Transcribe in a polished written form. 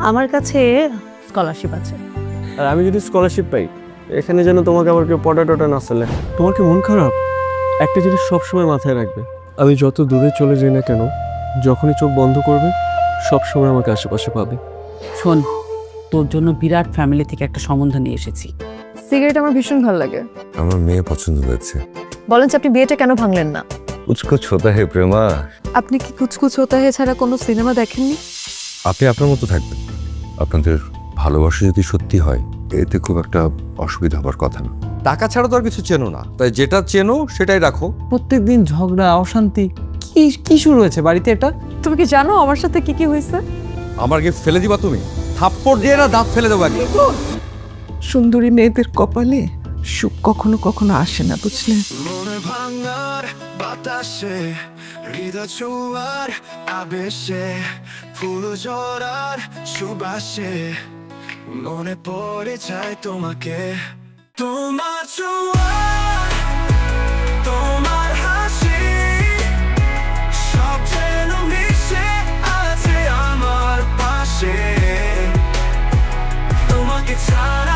আমার কাছে স্কলারশিপ আছে। আর আমি যদি স্কলারশিপ পাই এখানে যেন তোমাকে আবার কেউ পটাটোটা না চলে। তোমার কি মন খারাপ? একটা জিনিস সবসময় মাথায় রাখবে, আমি যত দূরে চলে যাই না কেন, যখনই চোখ বন্ধ করবে সবসময় আমাকে আশেপাশে পাবে। শোন, তোর জন্য বিরাট ফ্যামিলি থেকে একটা সম্বন্ধ নিয়ে এসেছি। সিগারেট আমার ভীষণ ভালো লাগে। আমার মেয়ে পছন্দ হয়েছে। বলেন যে আপনি বিয়েটা কেন ভাঙলেন না? কুচকুচ হতা হে প্রেমা। আপনি কি কুচকুচ হোতা হে ছাড়া কোনো সিনেমা দেখেননি? আপনি আপনার মতো থাকবেন। আপনাদের ভালোবাসা যদি সত্যি হয় এতে খুব একটা অসুবিধা হবার কথা না। টাকা ছাড়া তো আর কিছু চেনো না, তাই যেটা চেনো সেটাই রাখো। প্রত্যেকদিন ঝগড়া অশান্তি, কি কি শুরু হয়েছে বাড়িতে এটা? তুমি কি জানো আমার সাথে কি কি হয়েছে? আমার গিফট ফেলে দিবা তুমি? থাপ্পড় দিয়ে না দাঁত ফেলে দেবো একদম। সুন্দরী মেয়েদের কপালে সুখ কখনো কখনো আসে না, বুঝলে? মনে ভাঙার বাতাসে হৃদয় ছোঁয়ার আবেশে ফুল ঝরার সুবাসে মনে পড়ে যায় তোমাকে। তোমার ছোঁয়া, তোমার হাসি সব যেন মিশে আছে আমার পাশে। তোমাকে ছাড়া